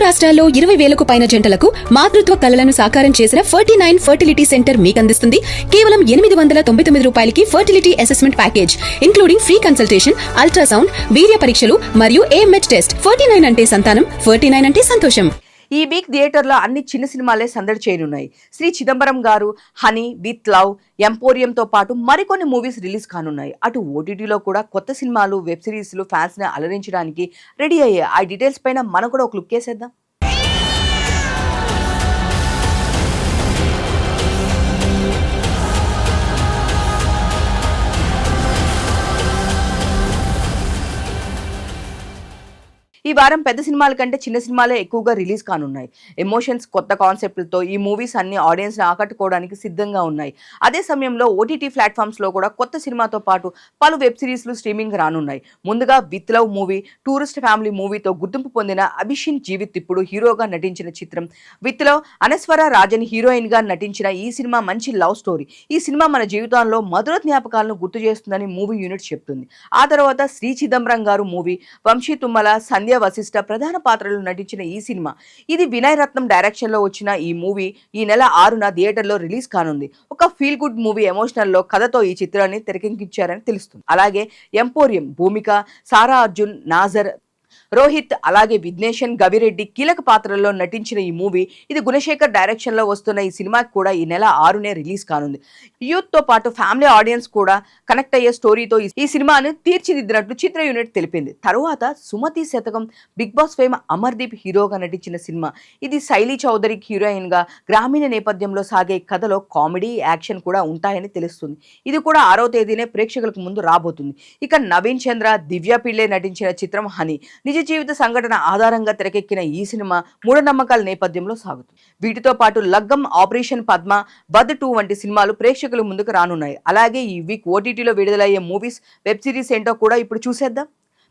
రాష్ట్రాల్లో 20,000కు పైన జంటలకు మాతృత్వ కలలను సాకారం చేసిన 49 ఫర్టిలిటీ సెంటర్ మీకందిస్తుంది కేవలం ₹899 fertility assessment package, including free consultation, ultrasound, వీర్య పరీక్షలు మరియు AMH టెస్ట్. 49 అంటే సంతానం, 49 అంటే సంతోషం. ఈ వీక్ థియేటర్లో అన్ని చిన్న సినిమాలే సందడి చేయనున్నాయి. శ్రీ చిదంబరం గారు హనీ, విత్ లవ్, ఎంపోరియంతో పాటు మరికొన్ని మూవీస్ రిలీజ్ కానున్నాయి. అటు ఓటీటీలో కూడా కొత్త సినిమాలు, వెబ్ సిరీస్లు ఫ్యాన్స్ ని అలరించడానికి రెడీ అయ్యాయి. ఆ డీటెయిల్స్ పైన మనం కూడా ఒక లుక్ వేసేద్దాం. ఈ వారం పెద్ద సినిమాల కంటే చిన్న సినిమాలే ఎక్కువగా రిలీజ్ కానున్నాయి. ఎమోషన్స్, కొత్త కాన్సెప్ట్లతో ఈ మూవీస్ అన్ని ఆడియన్స్ ని ఆకట్టుకోవడానికి సిద్ధంగా ఉన్నాయి. అదే సమయంలో ఓటీటీ ప్లాట్ఫామ్స్ లో కూడా కొత్త సినిమాతో పాటు పలు వెబ్ సిరీస్లు స్ట్రీమింగ్ రానున్నాయి. ముందుగా with love movie, tourist family మూవీతో గుర్తింపు పొందిన అభిషిన్ జీవిత్ ఇప్పుడు హీరోగా నటించిన చిత్రం with love. Anaswara Rajan heroine గా నటించిన ఈ సినిమా మంచి లవ్ స్టోరీ. ఈ సినిమా మన జీవితంలో మధుర జ్ఞాపకాలను గుర్తు చేస్తుందని మూవీ యూనిట్ చెప్తుంది. ఆ తర్వాత శ్రీ చిదంబరం గారు మూవీ, వంశీ తుమ్మల, సంధ్య వశిష్ఠ ప్రధాన పాత్రలు నటించిన ఈ సినిమా. ఇది వినయ్ రత్నం డైరెక్షన్ లో వచ్చిన ఈ మూవీ ఈ నెల 6న థియేటర్లో రిలీజ్ కానుంది. ఒక ఫీల్ గుడ్ మూవీ ఎమోషనల్ లో కథతో ఈ చిత్రాన్ని తెరకెక్కించారని తెలుస్తుంది. అలాగే ఎంపోరియం, భూమిక, సారా అర్జున్, నాజర్, రోహిత్, అలాగే విఘ్నేషన్, గవిరెడ్డి కీలక పాత్రల్లో నటించిన ఈ మూవీ, ఇది గుణశేఖర్ డైరెక్షన్ లో వస్తున్న ఈ సినిమాకి కూడా ఈ నెల 6నే రిలీజ్ కానుంది. యూత్ తో పాటు ఫ్యామిలీ ఆడియన్స్ కూడా కనెక్ట్ అయ్యే స్టోరీతో ఈ సినిమాను తీర్చిదిద్దినట్లు చిత్ర యూనిట్ తెలిపింది. తరువాత సుమతి శతకం, బిగ్ బాస్ ఫేమ్ అమర్దీప్ హీరోగా నటించిన సినిమా. ఇది శైలీ చౌదరి హీరోయిన్ గా గ్రామీణ నేపథ్యంలో సాగే కథలో కామెడీ, యాక్షన్ కూడా ఉంటాయని తెలుస్తుంది. ఇది కూడా 6వ తేదీనే ప్రేక్షకులకు ముందు రాబోతుంది. ఇక నవీన్ చంద్ర, దివ్య పిళ్ళే నటించిన చిత్రం హనీ. నిజ జీవిత సంఘటన ఆధారంగా తెరకెక్కిన ఈ సినిమా మూఢనమ్మకాల నేపథ్యంలో సాగుతుంది. వీటితో పాటు లగ్గం, ఆపరేషన్ పద్మ, బద్ 2 వంటి సినిమాలు ప్రేక్షకుల ముందుకు రానున్నాయి. అలాగే ఈ వీక్ ఓటీటీలో విడుదలయ్యే మూవీస్, వెబ్ సిరీస్ ఏంటో కూడా ఇప్పుడు చూసేద్దాం.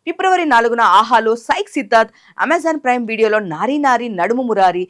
ఫిబ్రవరి 4న ఆహాలో సైక్ సిద్ధార్థ్, అమెజాన్ ప్రైమ్ వీడియోలో Nari Nari Naduma Murari,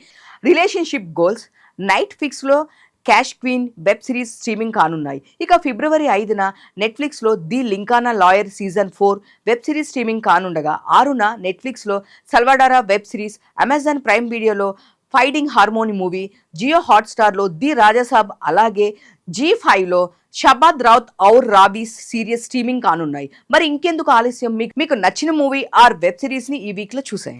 relationship goals, Netflix లో cash queen web series streaming కానున్నాయి. ఇక ఫిబ్రవరి 5న నెట్ఫ్లిక్స్లో the Lincoln lawyer season 4 web series streaming కానుండగా 6న నెట్ఫ్లిక్స్లో Salvador web series, Amazon Prime వీడియోలో ఫైటింగ్ హార్మోని మూవీ, జియో హాట్స్టార్లో ది రాజాసాబ్, అలాగే G5లో షబాద్ రౌత్ ఔర్ రాబీ సీరియస్ స్ట్రీమింగ్ కానున్నాయి. మరి ఇంకెందుకు ఆలస్యం, మీకు నచ్చిన మూవీ ఆర్ వెబ్ సిరీస్ ని ఈ వీక్ లో చూసేయండి.